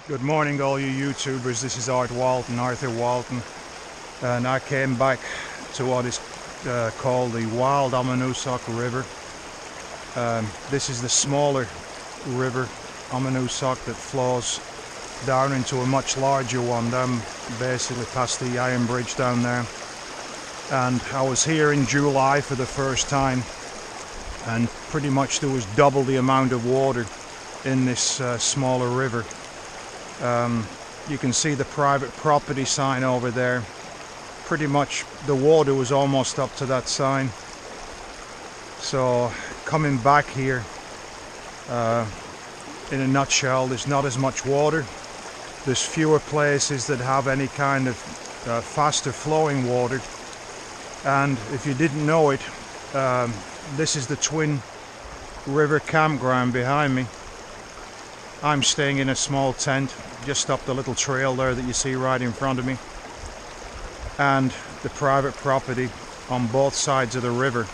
Good morning all you YouTubers, this is Arthur Walton, and I came back to what is called the Wild Ammonoosuc River. This is the smaller river, Ammonoosuc, that flows down into a much larger one, down basically past the iron bridge down there. And I was here in July for the first time, and pretty much there was double the amount of water in this smaller river. You can see the private property sign over there. Pretty much the water was almost up to that sign. So coming back here, in a nutshell, there's not as much water. There's fewer places that have any kind of faster flowing water. And if you didn't know it, this is the Twin River Campground behind me. I'm staying in a small tent just up the little trail there that you see right in front of me, and the private property on both sides of the river.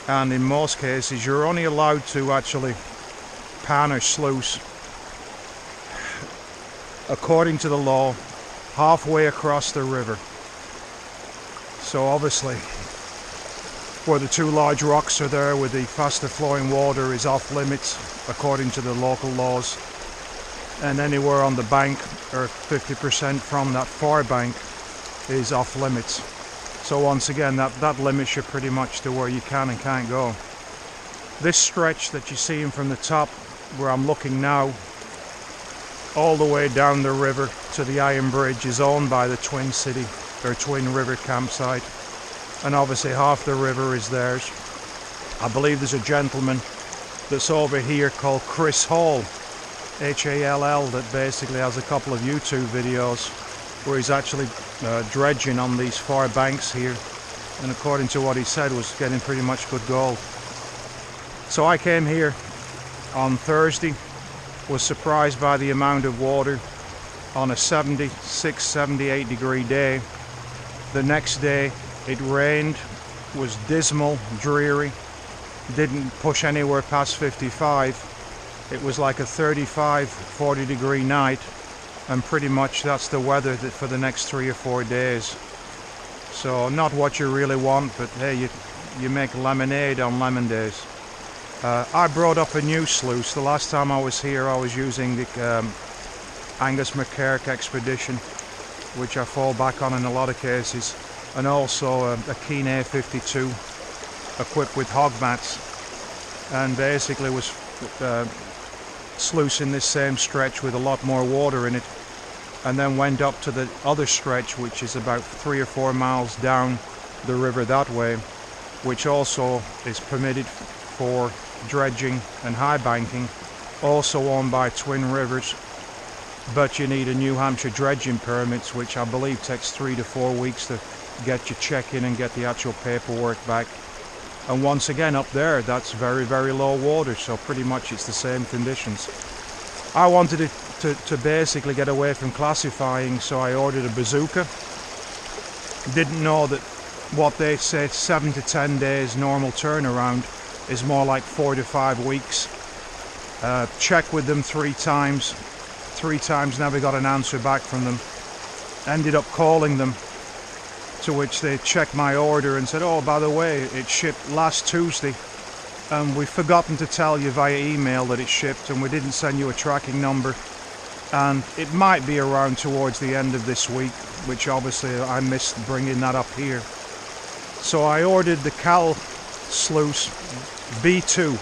And in most cases you're only allowed to actually pan or sluice, according to the law, halfway across the river. So obviously where the two large rocks are there with the faster flowing water is off limits according to the local laws, and anywhere on the bank or 50% from that far bank is off limits. So once again that limits you pretty much to where you can and can't go. This stretch that you're seeing from the top where I'm looking now all the way down the river to the iron bridge is owned by the Twin City or Twin River campsite, and obviously half the river is theirs. I believe there's a gentleman that's over here called Chris Hall, H-A-L-L, that basically has a couple of YouTube videos where he's actually dredging on these far banks here, and according to what he said was getting pretty much good gold. So I came here on Thursday, was surprised by the amount of water on a 76, 78 degree day. The next day it rained, was dismal, dreary, didn't push anywhere past 55. It was like a 35, 40 degree night, and pretty much that's the weather for the next 3 or 4 days. So not what you really want, but hey, you make lemonade on lemon days. I brought up a new sluice. The last time I was here I was using the Angus McCarrick Expedition, which I fall back on in a lot of cases, and also a Keen A52 equipped with hog mats, and basically was sluicing this same stretch with a lot more water in it, and then went up to the other stretch, which is about 3 or 4 miles down the river that way, which also is permitted for dredging and high banking, also owned by Twin Rivers, but you need a New Hampshire dredging permits, which I believe takes 3 to 4 weeks to get your check in and get the actual paperwork back. And once again up there, that's very, very low water, so pretty much it's the same conditions. I wanted it to basically get away from classifying, so I ordered a bazooka. Didn't know that what they say 7 to 10 days normal turnaround is more like 4 to 5 weeks. Checked with them 3 times. 3 times never got an answer back from them. Ended up calling them, to which they checked my order and said, oh, by the way, it shipped last Tuesday, and we've forgotten to tell you via email that it shipped, and we didn't send you a tracking number, and it might be around towards the end of this week, which obviously I missed bringing that up here. So I ordered the Sluice B2,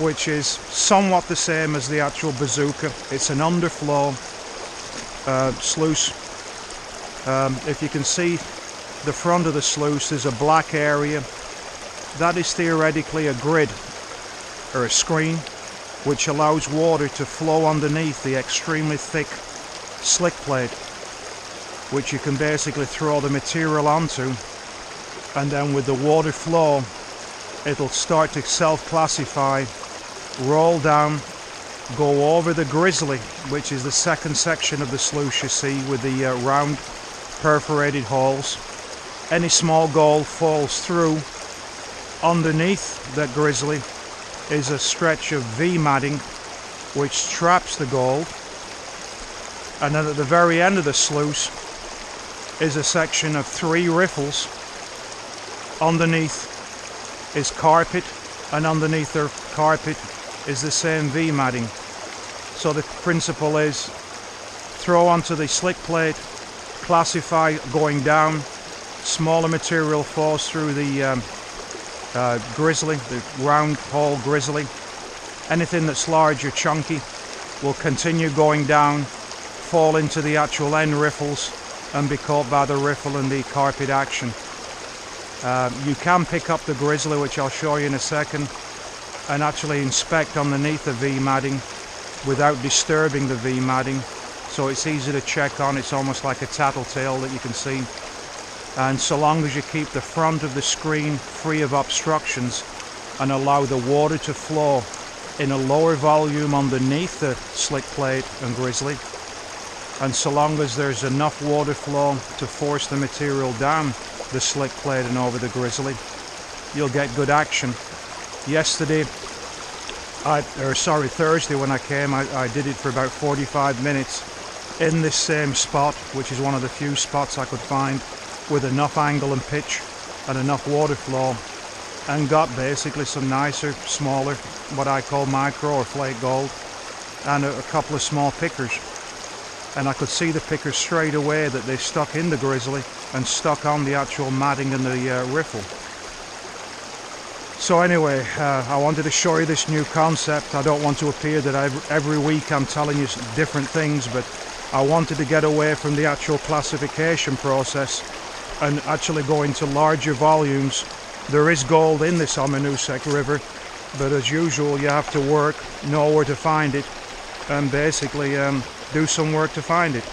which is somewhat the same as the actual bazooka. It's an underflow sluice. If you can see the front of the sluice, there's a black area. That is theoretically a grid or a screen which allows water to flow underneath the extremely thick slick plate, which you can basically throw the material onto, and then with the water flow it'll start to self-classify, roll down, go over the grizzly, which is the second section of the sluice you see with the round perforated holes. Any small gold falls through. Underneath that grizzly is a stretch of V matting which traps the gold, And then at the very end of the sluice is a section of 3 riffles. Underneath is carpet, and underneath the carpet is the same V matting. So the principle is throw onto the slick plate, classify going down, smaller material falls through the grizzly, the round hole grizzly. Anything that's large or chunky will continue going down, fall into the actual end riffles and be caught by the riffle and the carpet action. You can pick up the grizzly, which I'll show you in a second, and actually inspect underneath the V matting without disturbing the V matting, so it's easy to check on. It's almost like a tattletale that you can see. And so long as you keep the front of the screen free of obstructions and allow the water to flow in a lower volume underneath the slick plate and grizzly, and so long as there's enough water flow to force the material down the slick plate and over the grizzly, you'll get good action. Thursday when I came, I did it for about 45 minutes in this same spot, which is one of the few spots I could find with enough angle and pitch and enough water flow, and got basically some nicer, smaller, what I call micro or flake gold, and a couple of small pickers. And I could see the pickers straight away that they stuck in the grizzly and stuck on the actual matting and the riffle. So anyway, I wanted to show you this new concept. I don't want to appear that every week I'm telling you different things, but I wanted to get away from the actual classification process and actually go into larger volumes. There is gold in this Ominusek River, but as usual you have to work, know where to find it, and basically do some work to find it.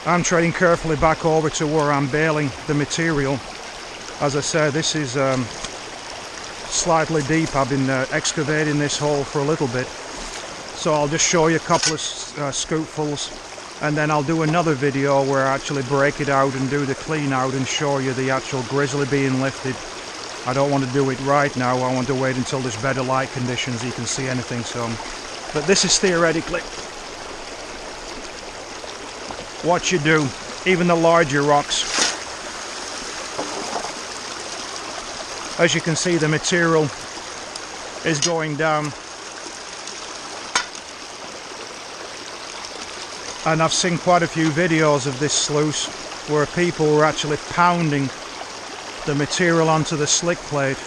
I'm treading carefully back over to where I'm baling the material. As I said, this is slightly deep. I've been excavating this hole for a little bit, so I'll just show you a couple of scoopfuls, and then I'll do another video where I actually break it out and do the clean out and show you the actual grizzly being lifted. I don't want to do it right now. I want to wait until there's better light conditions so you can see anything. But this is theoretically what you do. Even the larger rocks, as you can see, the material is going down, and I've seen quite a few videos of this sluice where people were actually pounding the material onto the slick plate,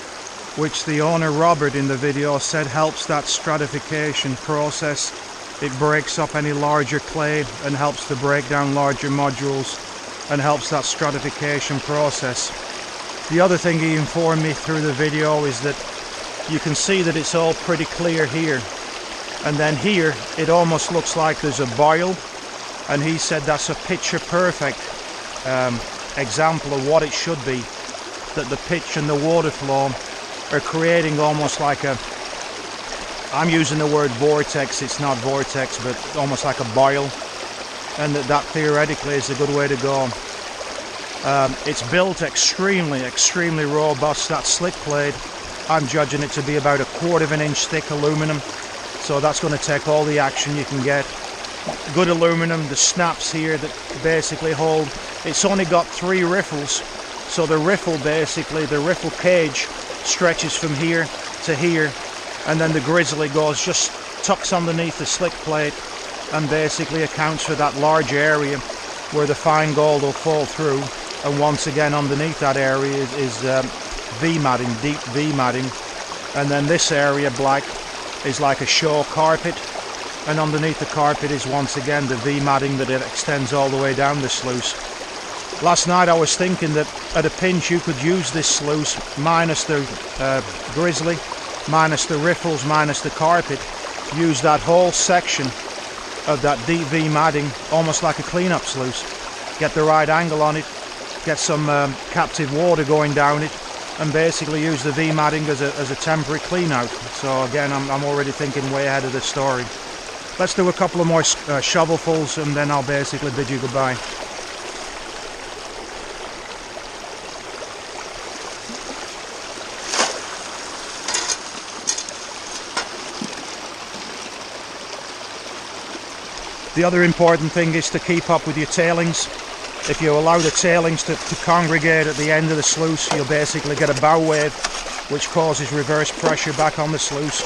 which the owner Robert in the video said helps that stratification process. It breaks up any larger clay and helps to break down larger modules and helps that stratification process. The other thing he informed me through the video is that you can see that it's all pretty clear here, and then here it almost looks like there's a boil, and he said that's a picture perfect example of what it should be, that the pitch and the water flow are creating almost like a, I'm using the word vortex, it's not vortex, but almost like a boil, and that theoretically is a good way to go. It's built extremely robust. That slick plate, I'm judging it to be about 1/4 of an inch thick aluminum, so that's going to take all the action you can get. Good aluminum. The snaps here that basically hold, it's only got 3 riffles, so the riffle basically, the riffle cage stretches from here to here, and then the grizzly goes, just tucks underneath the slick plate and basically accounts for that large area where the fine gold will fall through. And once again underneath that area is V matting, deep V matting, and then this area black is like a show carpet, and underneath the carpet is once again the V matting that it extends all the way down the sluice. Last night I was thinking that at a pinch you could use this sluice minus the grizzly, minus the riffles, minus the carpet, use that whole section of that deep V matting almost like a cleanup sluice. Get the right angle on it, get some captive water going down it, and basically use the V matting as a temporary clean out. So again, I'm already thinking way ahead of the story. Let's do a couple of more shovelfuls and then I'll basically bid you goodbye. The other important thing is to keep up with your tailings. If you allow the tailings to congregate at the end of the sluice, you'll basically get a bow wave, which causes reverse pressure back on the sluice.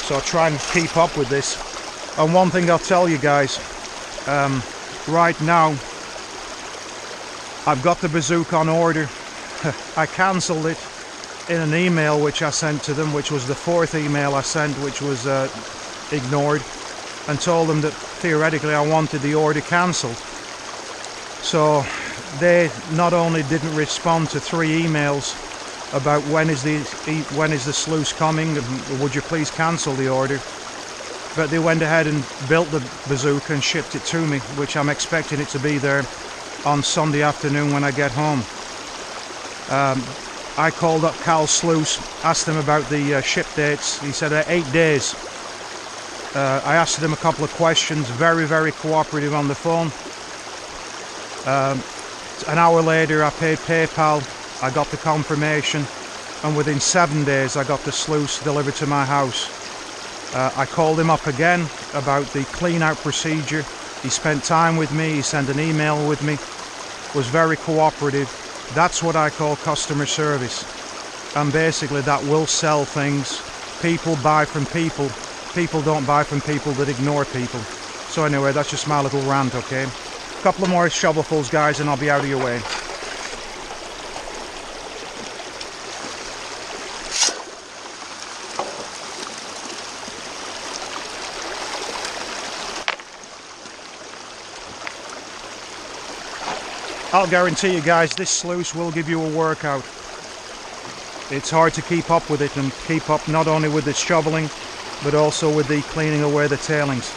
So try and keep up with this. And one thing I'll tell you guys, right now I've got the bazooka on order. I cancelled it in an email which I sent to them, which was the 4th email I sent, which was ignored, and told them that theoretically I wanted the order cancelled. So they not only didn't respond to 3 emails about when is the sluice coming, and would you please cancel the order, but they went ahead and built the bazooka and shipped it to me, which I'm expecting it to be there on Sunday afternoon when I get home. I called up Cal Sluice, asked him about the ship dates. He said 8 days. I asked him a couple of questions, very cooperative on the phone. An hour later I paid PayPal, I got the confirmation, and within 7 days I got the sluice delivered to my house. I called him up again about the clean out procedure. He spent time with me, he sent an email with me, was very cooperative. That's what I call customer service, and basically that will sell things. People buy from people. People don't buy from people that ignore people. So anyway, that's just my little rant, okay? A couple of more shovelfuls, guys, and I'll be out of your way. I'll guarantee you guys, this sluice will give you a workout. It's hard to keep up with it, and keep up not only with the shoveling, but also with the cleaning away the tailings.